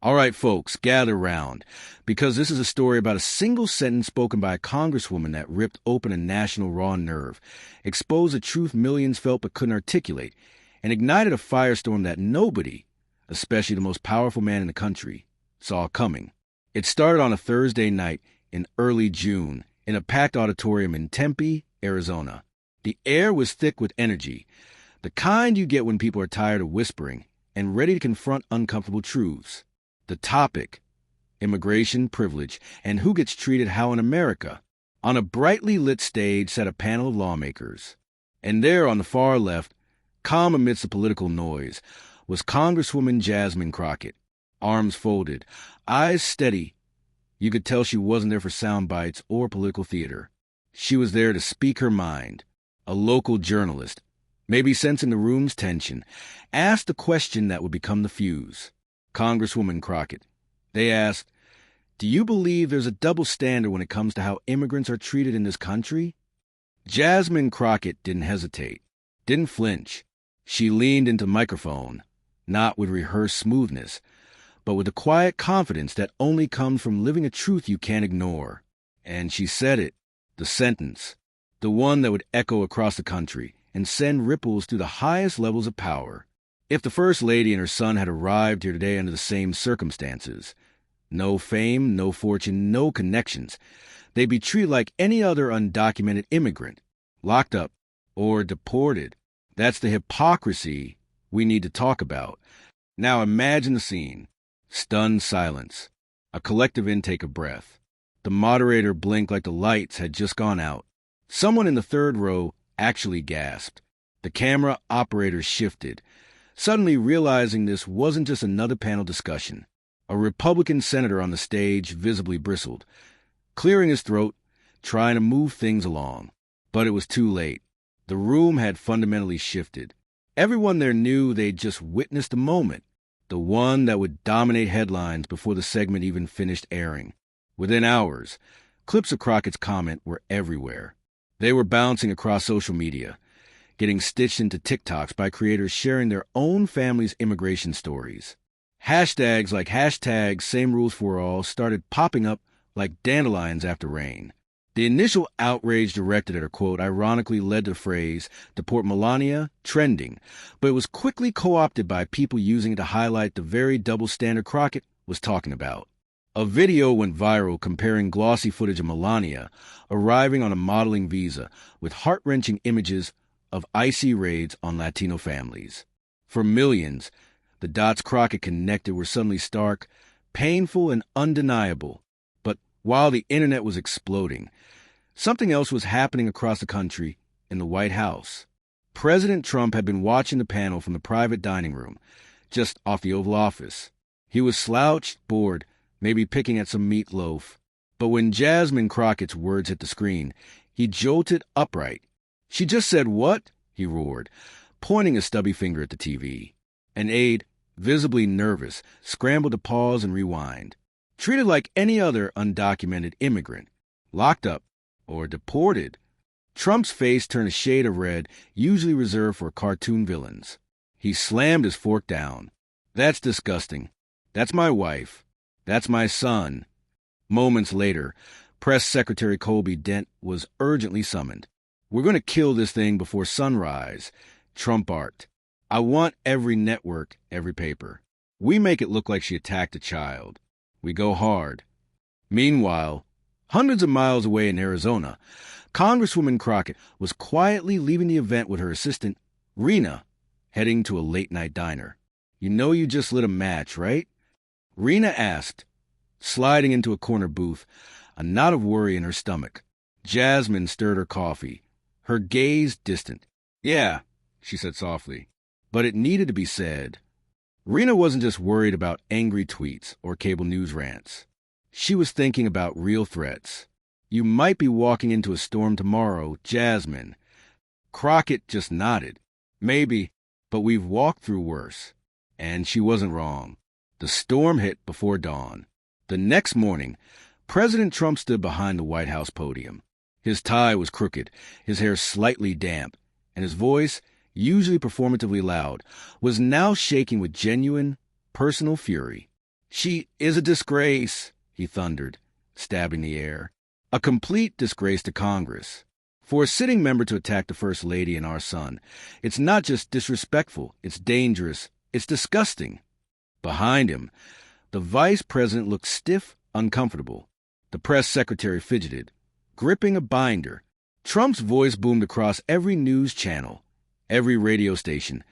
All right, folks, gather round, because this is a story about a single sentence spoken by a congresswoman that ripped open a national raw nerve, exposed a truth millions felt but couldn't articulate, and ignited a firestorm that nobody, especially the most powerful man in the country, saw coming. It started on a Thursday night in early June in a packed auditorium in Tempe, Arizona. The air was thick with energy, the kind you get when people are tired of whispering and ready to confront uncomfortable truths. The topic, immigration, privilege, and who gets treated how in America. On a brightly lit stage sat a panel of lawmakers. And there on the far left, calm amidst the political noise, was Congresswoman Jasmine Crockett, arms folded, eyes steady. You could tell she wasn't there for sound bites or political theater. She was there to speak her mind. A local journalist, maybe sensing the room's tension, asked the question that would become the fuse. Congresswoman Crockett, they asked, "Do you believe there's a double standard when it comes to how immigrants are treated in this country?" Jasmine Crockett didn't hesitate, didn't flinch. She leaned into the microphone, not with rehearsed smoothness, but with the quiet confidence that only comes from living a truth you can't ignore. And she said it, the sentence, the one that would echo across the country and send ripples through the highest levels of power. If the First Lady and her son had arrived here today under the same circumstances, no fame, no fortune, no connections, they'd be treated like any other undocumented immigrant, locked up or deported. That's the hypocrisy we need to talk about. Now imagine the scene. Stunned silence. A collective intake of breath. The moderator blinked like the lights had just gone out. Someone in the third row actually gasped. The camera operator shifted, suddenly realizing this wasn't just another panel discussion. A Republican senator on the stage visibly bristled, clearing his throat, trying to move things along. But it was too late. The room had fundamentally shifted. Everyone there knew they'd just witnessed a moment, the one that would dominate headlines before the segment even finished airing. Within hours, clips of Crockett's comment were everywhere. They were bouncing across social media, getting stitched into TikToks by creators sharing their own family's immigration stories. Hashtags like #SameRulesForAll started popping up like dandelions after rain. The initial outrage directed at her quote ironically led to the phrase, "Deport Melania," trending, but it was quickly co-opted by people using it to highlight the very double standard Crockett was talking about. A video went viral comparing glossy footage of Melania arriving on a modeling visa with heart-wrenching images of icy raids on Latino families. For millions, the dots Crockett connected were suddenly stark, painful, and undeniable. But while the internet was exploding, something else was happening across the country in the White House. President Trump had been watching the panel from the private dining room, just off the Oval Office. He was slouched, bored, maybe picking at some meatloaf. But when Jasmine Crockett's words hit the screen, he jolted upright. "She just said what?" he roared, pointing a stubby finger at the TV. An aide, visibly nervous, scrambled to pause and rewind. Treated like any other undocumented immigrant, locked up or deported. Trump's face turned a shade of red, usually reserved for cartoon villains. He slammed his fork down. "That's disgusting. That's my wife. That's my son." Moments later, Press Secretary Colby Dent was urgently summoned. "We're going to kill this thing before sunrise," Trump barked. "I want every network, every paper. We make it look like she attacked a child. We go hard." Meanwhile, hundreds of miles away in Arizona, Congresswoman Crockett was quietly leaving the event with her assistant, Rena, heading to a late-night diner. "You know you just lit a match, right?" Rena asked, sliding into a corner booth, a knot of worry in her stomach. Jasmine stirred her coffee, her gaze distant. "Yeah," she said softly, but it needed to be said. Rena wasn't just worried about angry tweets or cable news rants. She was thinking about real threats. "You might be walking into a storm tomorrow, Jasmine." Crockett just nodded. "Maybe, but we've walked through worse." And she wasn't wrong. The storm hit before dawn. The next morning, President Trump stood behind the White House podium. His tie was crooked, his hair slightly damp, and his voice, usually performatively loud, was now shaking with genuine, personal fury. "She is a disgrace," he thundered, stabbing the air. "A complete disgrace to Congress. For a sitting member to attack the First Lady and our son, it's not just disrespectful, it's dangerous, it's disgusting." Behind him, the vice president looked stiff, uncomfortable. The press secretary fidgeted, gripping a binder. Trump's voice boomed across every news channel, every radio station,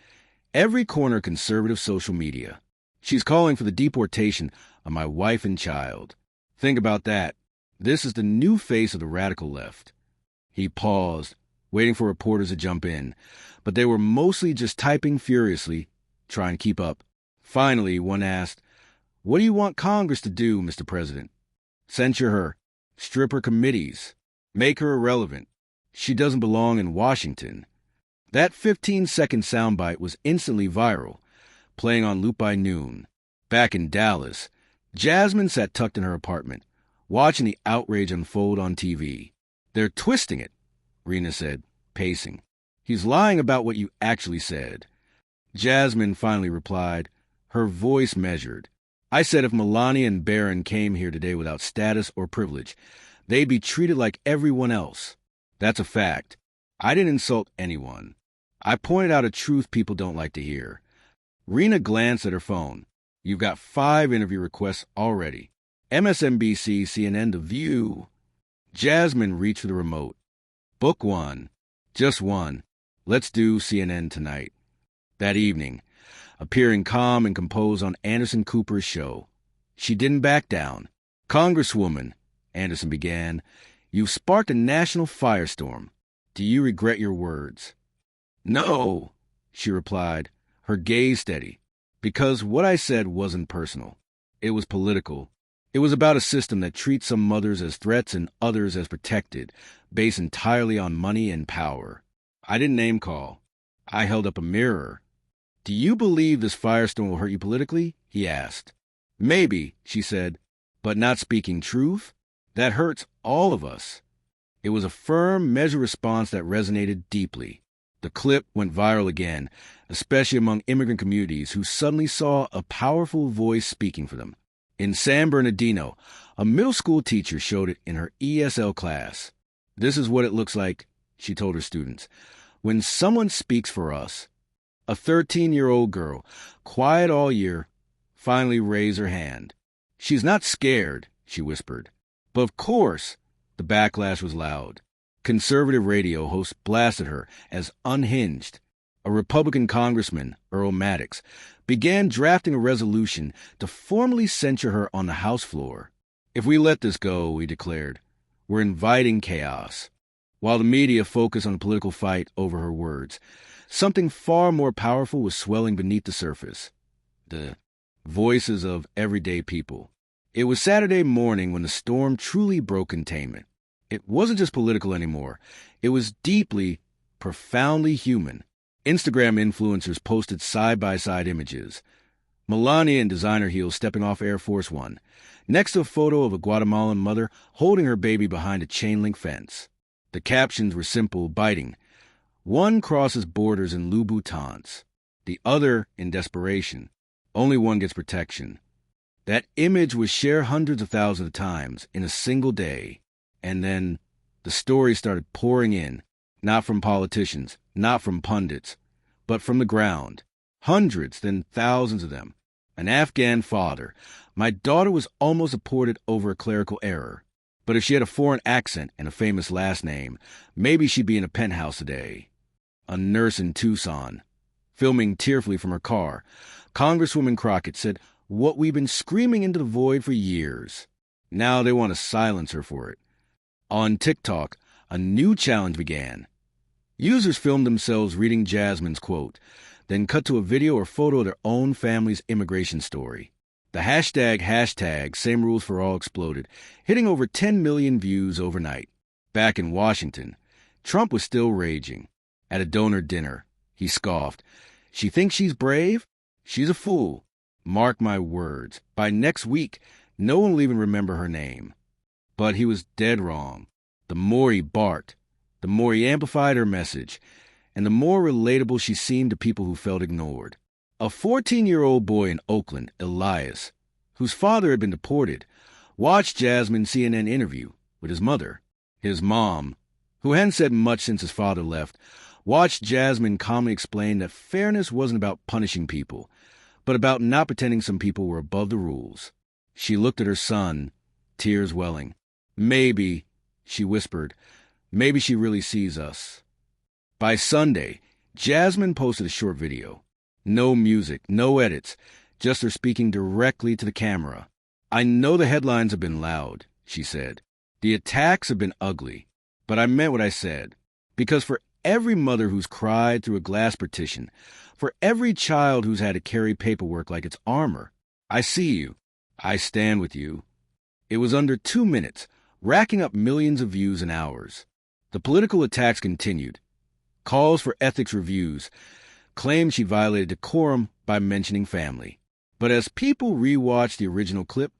every corner of conservative social media. "She's calling for the deportation of my wife and child. Think about that. This is the new face of the radical left." He paused, waiting for reporters to jump in, but they were mostly just typing furiously, trying to keep up. Finally, one asked, "What do you want Congress to do, Mr. President?" "Censure her, strip her committees, make her irrelevant. She doesn't belong in Washington." That 15-second soundbite was instantly viral, playing on loop by noon. Back in Dallas, Jasmine sat tucked in her apartment, watching the outrage unfold on TV. "They're twisting it," Rena said, pacing. "He's lying about what you actually said." Jasmine finally replied, her voice measured. "I said if Melania and Barron came here today without status or privilege, they'd be treated like everyone else. That's a fact. I didn't insult anyone. I pointed out a truth people don't like to hear." Rena glanced at her phone. "You've got 5 interview requests already. MSNBC, CNN, The View." Jasmine reached for the remote. "Book one. Just one. Let's do CNN tonight." That evening, appearing calm and composed on Anderson Cooper's show, she didn't back down. "Congresswoman," Anderson began, "you've sparked a national firestorm. Do you regret your words?" "No," she replied, her gaze steady, "because what I said wasn't personal. It was political. It was about a system that treats some mothers as threats and others as protected, based entirely on money and power. I didn't name call. I held up a mirror." "Do you believe this firestorm will hurt you politically?" he asked. "Maybe," she said, "but not speaking truth? That hurts all of us." It was a firm, measured response that resonated deeply. The clip went viral again, especially among immigrant communities who suddenly saw a powerful voice speaking for them. In San Bernardino, a middle school teacher showed it in her ESL class. "This is what it looks like," she told her students, "when someone speaks for us." A 13-year-old girl, quiet all year, finally raised her hand. "She's not scared," she whispered. But of course, the backlash was loud. Conservative radio hosts blasted her as unhinged. A Republican congressman, Earl Maddox, began drafting a resolution to formally censure her on the House floor. "If we let this go," he declared, "we're inviting chaos." While the media focused on the political fight over her words, something far more powerful was swelling beneath the surface. The voices of everyday people. It was Saturday morning when the storm truly broke containment. It wasn't just political anymore. It was deeply, profoundly human. Instagram influencers posted side-by-side images. Melania in designer heels stepping off Air Force One, next to a photo of a Guatemalan mother holding her baby behind a chain-link fence. The captions were simple, biting. One crosses borders in Louboutins, the other in desperation. Only one gets protection. That image was shared hundreds of thousands of times in a single day. And then the stories started pouring in, not from politicians, not from pundits, but from the ground. Hundreds, then thousands of them. An Afghan father. "My daughter was almost deported over a clerical error. But if she had a foreign accent and a famous last name, maybe she'd be in a penthouse today." A nurse in Tucson, filming tearfully from her car, Congresswoman Crockett said, "What we've been screaming into the void for years. Now they want to silence her for it." On TikTok, a new challenge began. Users filmed themselves reading Jasmine's quote, then cut to a video or photo of their own family's immigration story. The hashtag Same Rules for All exploded, hitting over 10 million views overnight. Back in Washington, Trump was still raging. At a donor dinner, he scoffed. "She thinks she's brave? She's a fool. Mark my words. By next week, no one will even remember her name." But he was dead wrong. The more he barked, the more he amplified her message, and the more relatable she seemed to people who felt ignored. A 14-year-old boy in Oakland, Elias, whose father had been deported, watched Jasmine's CNN interview with his mother. His mom, who hadn't said much since his father left, watched Jasmine calmly explain that fairness wasn't about punishing people, but about not pretending some people were above the rules. She looked at her son, tears welling. Maybe, she whispered, maybe she really sees us. By Sunday, Jasmine posted a short video. No music, no edits, just her speaking directly to the camera. I know the headlines have been loud, she said. The attacks have been ugly, but I meant what I said. Because for every mother who's cried through a glass partition, for every child who's had to carry paperwork like it's armor, I see you. I stand with you. It was under 2 minutes, racking up millions of views in hours. The political attacks continued. Calls for ethics reviews claimed she violated decorum by mentioning family. But as people rewatched the original clip,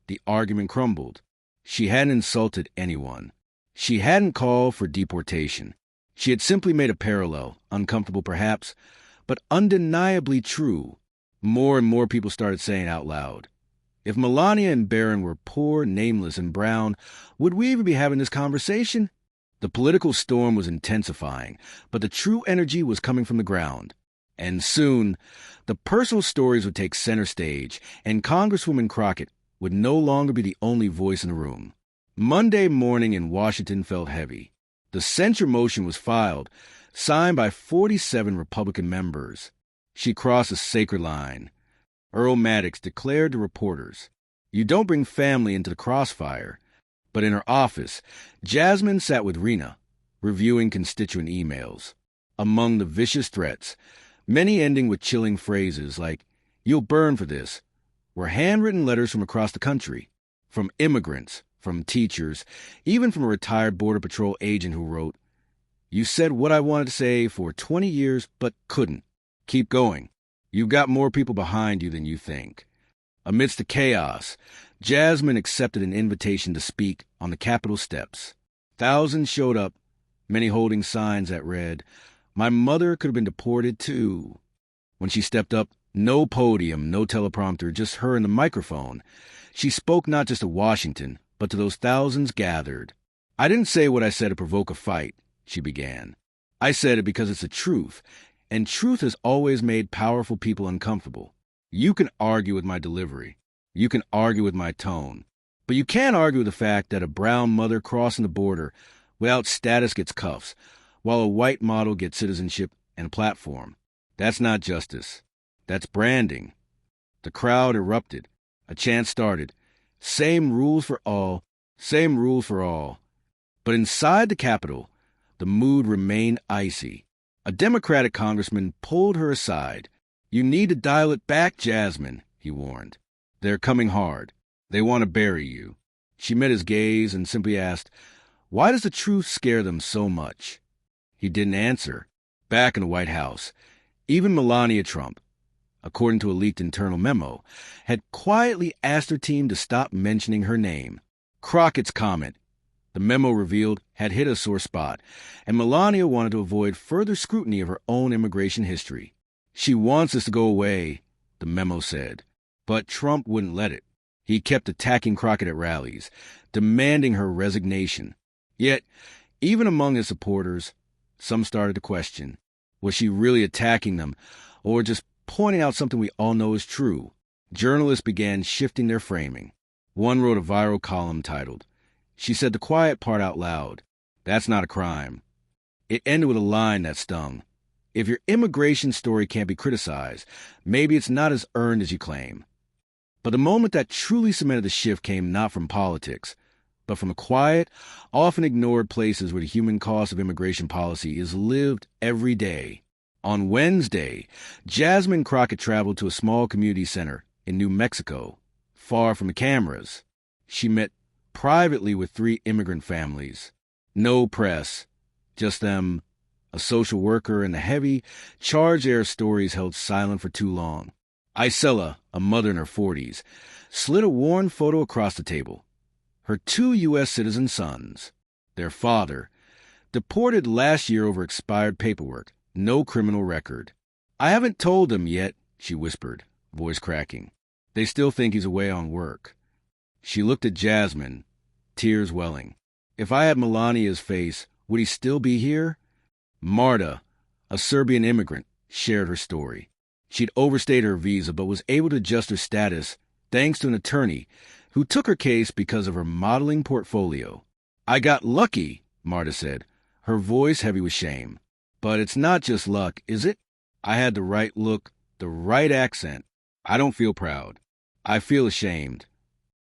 the argument crumbled. She hadn't insulted anyone. She hadn't called for deportation. She had simply made a parallel, uncomfortable perhaps, but undeniably true. More and more people started saying out loud, if Melania and Barron were poor, nameless, and brown, would we even be having this conversation? The political storm was intensifying, but the true energy was coming from the ground. And soon, the personal stories would take center stage, and Congresswoman Crockett would no longer be the only voice in the room. Monday morning in Washington felt heavy. The censure motion was filed, signed by 47 Republican members. She crossed a sacred line. Earl Maddox declared to reporters, "You don't bring family into the crossfire." But in her office, Jasmine sat with Rena, reviewing constituent emails. Among the vicious threats, many ending with chilling phrases like, "You'll burn for this," were handwritten letters from across the country, from immigrants, from teachers, even from a retired Border Patrol agent who wrote, "You said what I wanted to say for 20 years, but couldn't. Keep going. You've got more people behind you than you think." Amidst the chaos, Jasmine accepted an invitation to speak on the Capitol steps. Thousands showed up, many holding signs that read, "My mother could have been deported too." When she stepped up, no podium, no teleprompter, just her and the microphone. She spoke not just to Washington, but to those thousands gathered. "I didn't say what I said to provoke a fight," she began. "I said it because it's the truth, and truth has always made powerful people uncomfortable. You can argue with my delivery. You can argue with my tone. But you can't argue with the fact that a brown mother crossing the border without status gets cuffs, while a white model gets citizenship and a platform. That's not justice. That's branding." The crowd erupted. A chant started. Same rules for all, same rules for all. But inside the Capitol, the mood remained icy. A Democratic congressman pulled her aside. "You need to dial it back, Jasmine," he warned. "They're coming hard. They want to bury you." She met his gaze and simply asked, "Why does the truth scare them so much?" He didn't answer. Back in the White House, even Melania Trump, according to a leaked internal memo, had quietly asked her team to stop mentioning her name. Crockett's comment, the memo revealed, had hit a sore spot, and Melania wanted to avoid further scrutiny of her own immigration history. "She wants us to go away," the memo said. But Trump wouldn't let it. He kept attacking Crockett at rallies, demanding her resignation. Yet, even among his supporters, some started to question, was she really attacking them, or just pointing out something we all know is true? Journalists began shifting their framing. One wrote a viral column titled, "She said the quiet part out loud. That's not a crime." It ended with a line that stung. "If your immigration story can't be criticized, maybe it's not as earned as you claim." But the moment that truly cemented the shift came not from politics, but from the quiet, often ignored places where the human cost of immigration policy is lived every day. On Wednesday, Jasmine Crockett traveled to a small community center in New Mexico, far from the cameras. She met privately with 3 immigrant families. No press, just them, a social worker, and the heavy, charged air stories held silent for too long. Isela, a mother in her 40s, slid a worn photo across the table. Her 2 U.S. citizen sons. Their father, deported last year over expired paperwork, no criminal record. "I haven't told them yet," she whispered, voice cracking. They still think he's away on work. She looked at Jasmine, tears welling. If I had Melania's face, would he still be here? Marta, a Serbian immigrant, shared her story. She'd overstayed her visa but was able to adjust her status thanks to an attorney who took her case because of her modeling portfolio. I got lucky, Marta said, her voice heavy with shame. But it's not just luck, is it? I had the right look, the right accent. I don't feel proud. I feel ashamed.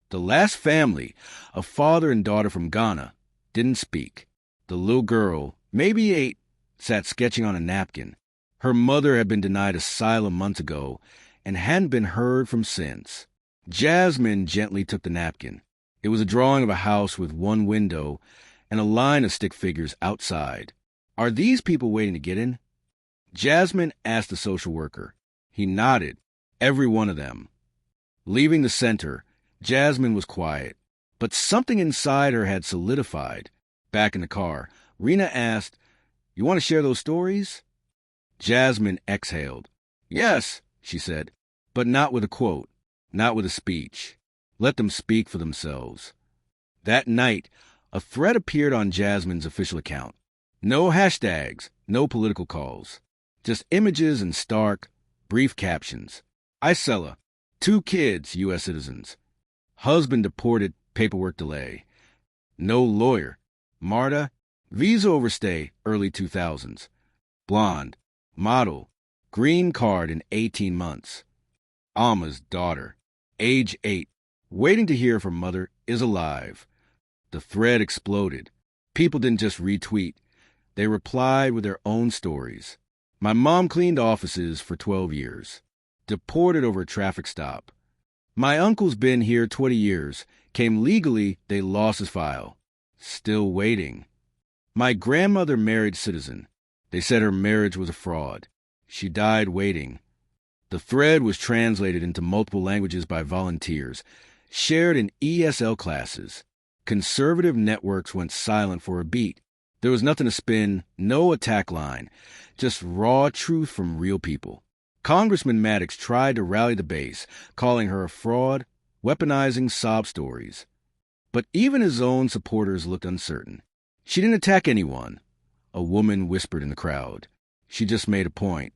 The last family, a father and daughter from Ghana, didn't speak. The little girl, maybe 8, sat sketching on a napkin. Her mother had been denied asylum months ago and hadn't been heard from since. Jasmine gently took the napkin. It was a drawing of a house with one window and a line of stick figures outside. Are these people waiting to get in? Jasmine asked the social worker. He nodded. Every one of them. Leaving the center, Jasmine was quiet, but something inside her had solidified. Back in the car, Rena asked, "You want to share those stories?" Jasmine exhaled. "Yes," she said, but not with a quote, not with a speech. Let them speak for themselves. That night, a thread appeared on Jasmine's official account. No hashtags, no political calls. Just images and stark, brief captions. Isella, 2 kids, U.S. citizens. Husband deported, paperwork delay. No lawyer. Marta, visa overstay, early 2000s. Blonde, model, green card in 18 months. Alma's daughter, age 8, waiting to hear from mother, is alive. The thread exploded. People didn't just retweet. They replied with their own stories. My mom cleaned offices for 12 years. Deported over a traffic stop. My uncle's been here 20 years. Came legally, they lost his file. Still waiting. My grandmother married citizen. They said her marriage was a fraud. She died waiting. The thread was translated into multiple languages by volunteers, shared in ESL classes. Conservative networks went silent for a beat. There was nothing to spin, no attack line, just raw truth from real people. Congressman Maddox tried to rally the base, calling her a fraud, weaponizing sob stories. But even his own supporters looked uncertain. She didn't attack anyone, a woman whispered in the crowd. She just made a point.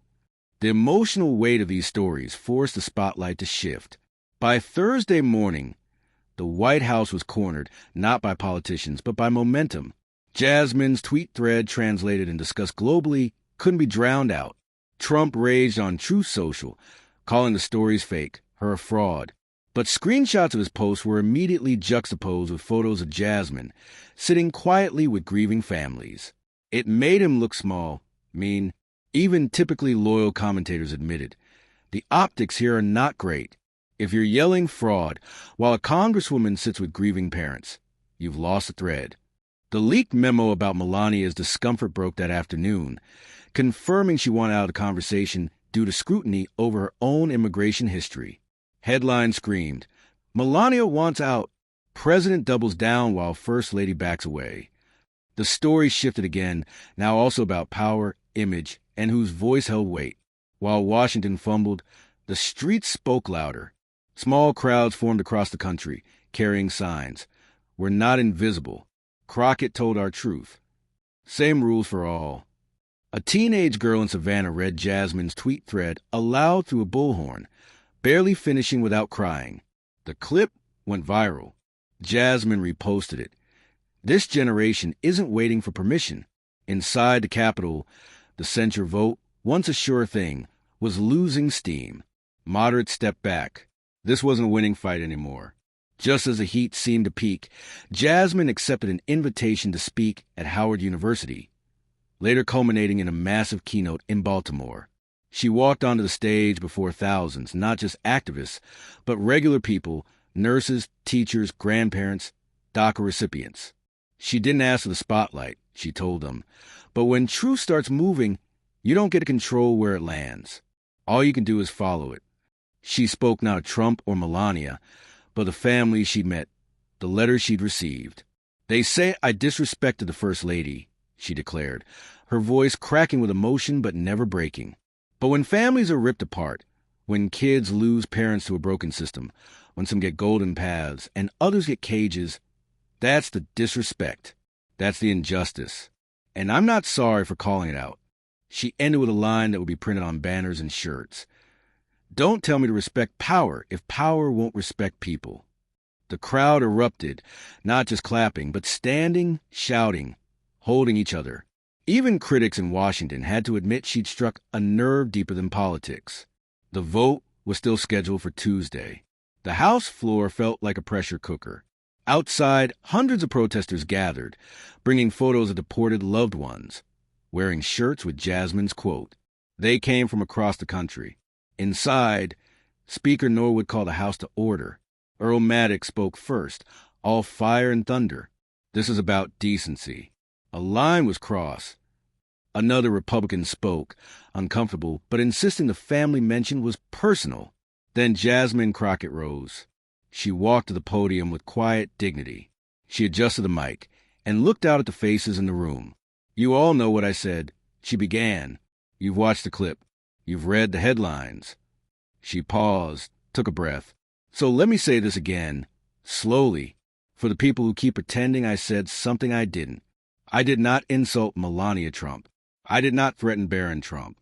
The emotional weight of these stories forced the spotlight to shift. By Thursday morning, the White House was cornered, not by politicians, but by momentum. Jasmine's tweet thread, translated and discussed globally, couldn't be drowned out. Trump raged on Truth Social, calling the stories fake, her a fraud. But screenshots of his posts were immediately juxtaposed with photos of Jasmine, sitting quietly with grieving families. It made him look small, mean. Even typically loyal commentators admitted. The optics here are not great. If you're yelling fraud while a congresswoman sits with grieving parents, you've lost the thread. The leaked memo about Melania's discomfort broke that afternoon, confirming she wanted out of the conversation due to scrutiny over her own immigration history. Headline screamed, "Melania wants out. President doubles down while First Lady backs away." The story shifted again, now also about power, image, and whose voice held weight. While Washington fumbled, the streets spoke louder. Small crowds formed across the country, carrying signs. "We're not invisible. Crockett told our truth." Same rules for all. A teenage girl in Savannah read Jasmine's tweet thread aloud through a bullhorn, barely finishing without crying. The clip went viral. Jasmine reposted it. This generation isn't waiting for permission. Inside the Capitol, the censure vote, once a sure thing, was losing steam. Moderates stepped back. This wasn't a winning fight anymore. Just as the heat seemed to peak, Jasmine accepted an invitation to speak at Howard University, later culminating in a massive keynote in Baltimore. She walked onto the stage before thousands, not just activists, but regular people, nurses, teachers, grandparents, DACA recipients. She didn't ask for the spotlight, she told them. But when truth starts moving, you don't get to control where it lands. All you can do is follow it. She spoke not of Trump or Melania, but the families she'd met, the letters she'd received. "They say I disrespected the First Lady," she declared, her voice cracking with emotion but never breaking. But when families are ripped apart, When kids lose parents to a broken system, when some get golden paths and others get cages, that's the disrespect. That's the injustice. And I'm not sorry for calling it out. She ended with a line that would be printed on banners and shirts. Don't tell me to respect power if power won't respect people. The crowd erupted, not just clapping, but standing, shouting, holding each other. Even critics in Washington had to admit she'd struck a nerve deeper than politics. The vote was still scheduled for Tuesday. The House floor felt like a pressure cooker. Outside, hundreds of protesters gathered, bringing photos of deported loved ones, wearing shirts with Jasmine's quote. They came from across the country. Inside, Speaker Norwood called the House to order. Earl Maddox spoke first, all fire and thunder. This is about decency. A line was crossed. Another Republican spoke, uncomfortable, but insisting the family mention was personal. Then Jasmine Crockett rose. She walked to the podium with quiet dignity. She adjusted the mic and looked out at the faces in the room. You all know what I said. She began. You've watched the clip. You've read the headlines. She paused, took a breath. So let me say this again, slowly. For the people who keep pretending I said something I didn't. I did not insult Melania Trump. I did not threaten Barron Trump.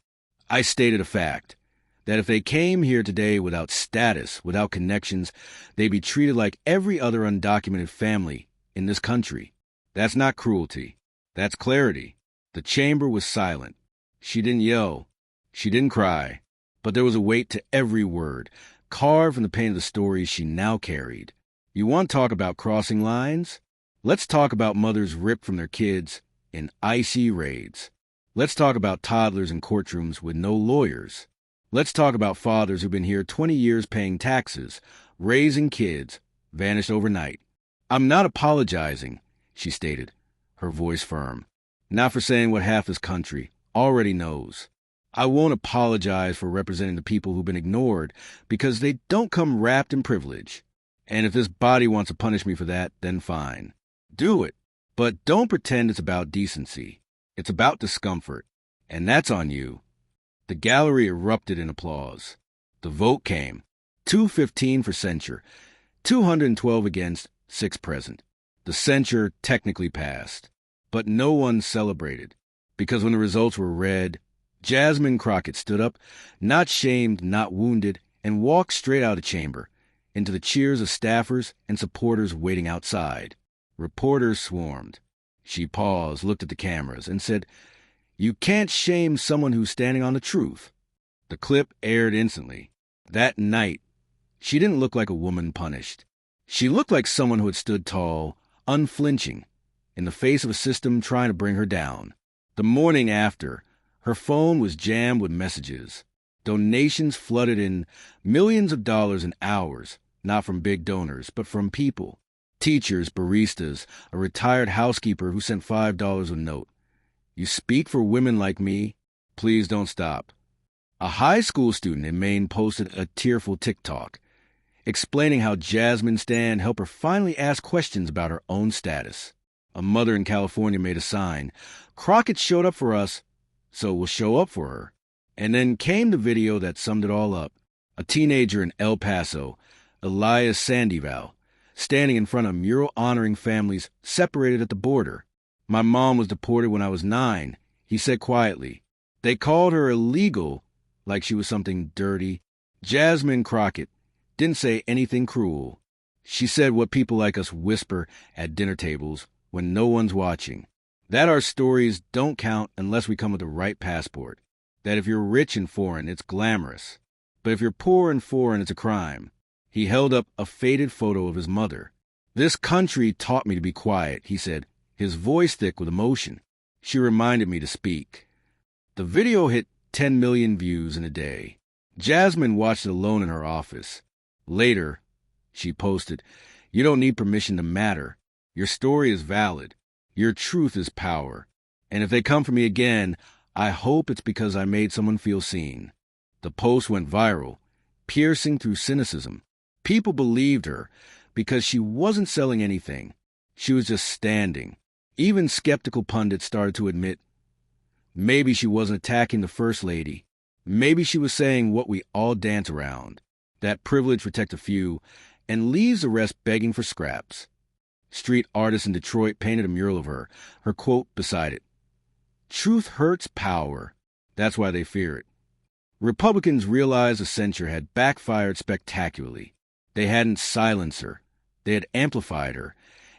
I stated a fact. That if they came here today without status, without connections, they'd be treated like every other undocumented family in this country. That's not cruelty. That's clarity. The chamber was silent. She didn't yell. She didn't cry. But there was a weight to every word, carved from the pain of the stories she now carried. You want to talk about crossing lines? Let's talk about mothers ripped from their kids in IC raids. Let's talk about toddlers in courtrooms with no lawyers. Let's talk about fathers who've been here 20 years paying taxes, raising kids, vanished overnight. I'm not apologizing, she stated, her voice firm. Not for saying what half this country already knows. I won't apologize for representing the people who've been ignored because they don't come wrapped in privilege. And if this body wants to punish me for that, then fine. Do it. But don't pretend it's about decency. It's about discomfort. And that's on you. The gallery erupted in applause. The vote came. 215 for censure, 212 against, 6 present. The censure technically passed. But no one celebrated. Because when the results were read, Jasmine Crockett stood up, not shamed, not wounded, and walked straight out of the chamber, into the cheers of staffers and supporters waiting outside. Reporters swarmed. She paused, looked at the cameras, and said, You can't shame someone who's standing on the truth. The clip aired instantly. That night, she didn't look like a woman punished. She looked like someone who had stood tall, unflinching, in the face of a system trying to bring her down. The morning after, her phone was jammed with messages. Donations flooded in, millions of dollars in hours, not from big donors, but from people. Teachers, baristas, a retired housekeeper who sent $5 a note. You speak for women like me? Please don't stop. A high school student in Maine posted a tearful TikTok, explaining how Jasmine Stan helped her finally ask questions about her own status. A mother in California made a sign. Crockett showed up for us, so we'll show up for her. And then came the video that summed it all up. A teenager in El Paso, Elias Sandoval, standing in front of a mural honoring families separated at the border. My mom was deported when I was 9, he said quietly. They called her illegal, like she was something dirty. Jasmine Crockett didn't say anything cruel. She said what people like us whisper at dinner tables when no one's watching. That our stories don't count unless we come with the right passport. That if you're rich and foreign, it's glamorous. But if you're poor and foreign, it's a crime. He held up a faded photo of his mother. This country taught me to be quiet, he said, his voice thick with emotion. She reminded me to speak. The video hit 10 million views in a day. Jasmine watched it alone in her office. Later, she posted, You don't need permission to matter. Your story is valid. Your truth is power. And if they come for me again, I hope it's because I made someone feel seen. The post went viral, piercing through cynicism. People believed her because she wasn't selling anything. She was just standing. Even skeptical pundits started to admit maybe she wasn't attacking the First Lady. Maybe she was saying what we all dance around, that privilege protects a few and leaves the rest begging for scraps. Street artists in Detroit painted a mural of her, her quote beside it. Truth hurts power. That's why they fear it. Republicans realized the censure had backfired spectacularly. They hadn't silenced her. They had amplified her,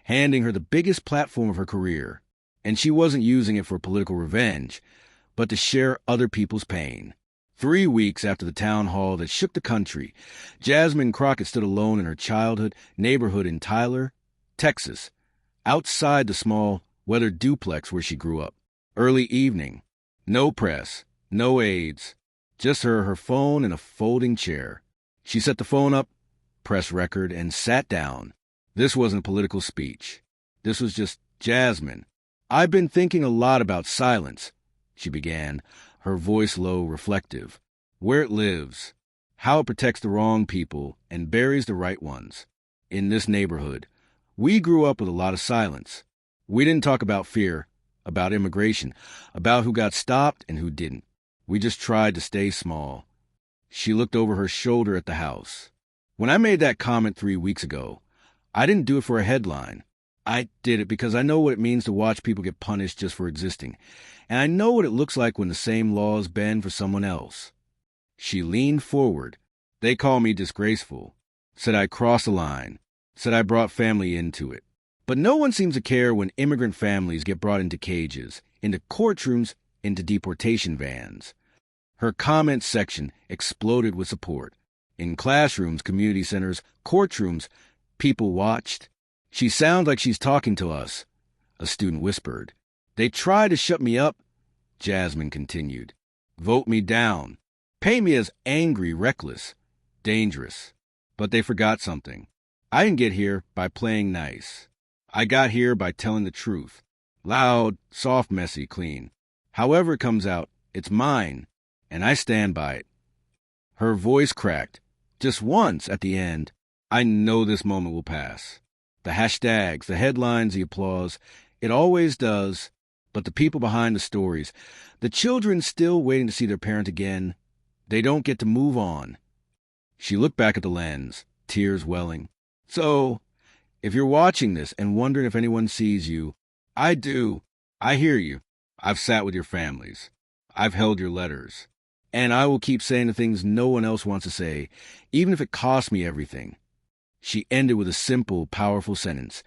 handing her the biggest platform of her career. And she wasn't using it for political revenge, but to share other people's pain. 3 weeks after the town hall that shook the country, Jasmine Crockett stood alone in her childhood neighborhood in Tyler, Texas, outside the small, weathered duplex where she grew up. Early evening. No press, no aides, just her phone, and a folding chair. She set the phone up, pressed record, and sat down. This wasn't a political speech. This was just Jasmine. I've been thinking a lot about silence, she began, her voice low, reflective. Where it lives, how it protects the wrong people and buries the right ones. In this neighborhood, we grew up with a lot of silence. We didn't talk about fear, about immigration, about who got stopped and who didn't. We just tried to stay small. She looked over her shoulder at the house. When I made that comment 3 weeks ago, I didn't do it for a headline. I did it because I know what it means to watch people get punished just for existing. And I know what it looks like when the same laws bend for someone else. She leaned forward. They call me disgraceful. Said I crossed the line. Said I brought family into it. But no one seems to care when immigrant families get brought into cages, into courtrooms, into deportation vans. Her comment section exploded with support. In classrooms, community centers, courtrooms, people watched. She sounds like she's talking to us, a student whispered. They try to shut me up, Jasmine continued. Vote me down. Paint me as angry, reckless, dangerous. But they forgot something. I didn't get here by playing nice. I got here by telling the truth. Loud, soft, messy, clean. However it comes out, it's mine, and I stand by it. Her voice cracked. Just once at the end. I know this moment will pass. The hashtags, the headlines, the applause, it always does. But the people behind the stories, the children still waiting to see their parent again, they don't get to move on. She looked back at the lens, tears welling. So, if you're watching this and wondering if anyone sees you, I do. I hear you. I've sat with your families. I've held your letters. And I will keep saying the things no one else wants to say, even if it costs me everything. She ended with a simple, powerful sentence.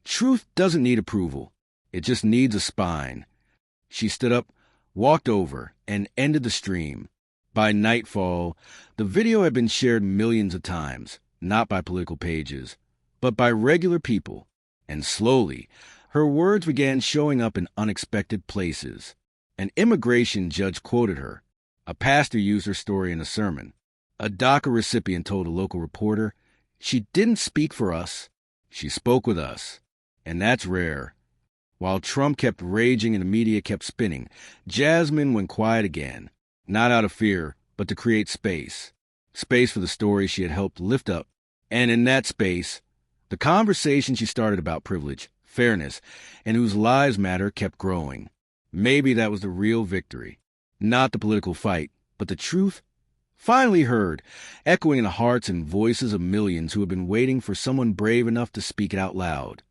Truth doesn't need approval. It just needs a spine. She stood up, walked over, and ended the stream. By nightfall, the video had been shared millions of times, not by political pages, but by regular people. And slowly, her words began showing up in unexpected places. An immigration judge quoted her. A pastor used her story in a sermon. A DACA recipient told a local reporter, she didn't speak for us. She spoke with us. And that's rare. While Trump kept raging and the media kept spinning, Jasmine went quiet again. Not out of fear, but to create space. Space for the stories she had helped lift up. And in that space, the conversation she started about privilege, fairness, and whose lives matter kept growing. Maybe that was the real victory. Not the political fight, but the truth finally heard, echoing in the hearts and voices of millions who had been waiting for someone brave enough to speak it out loud.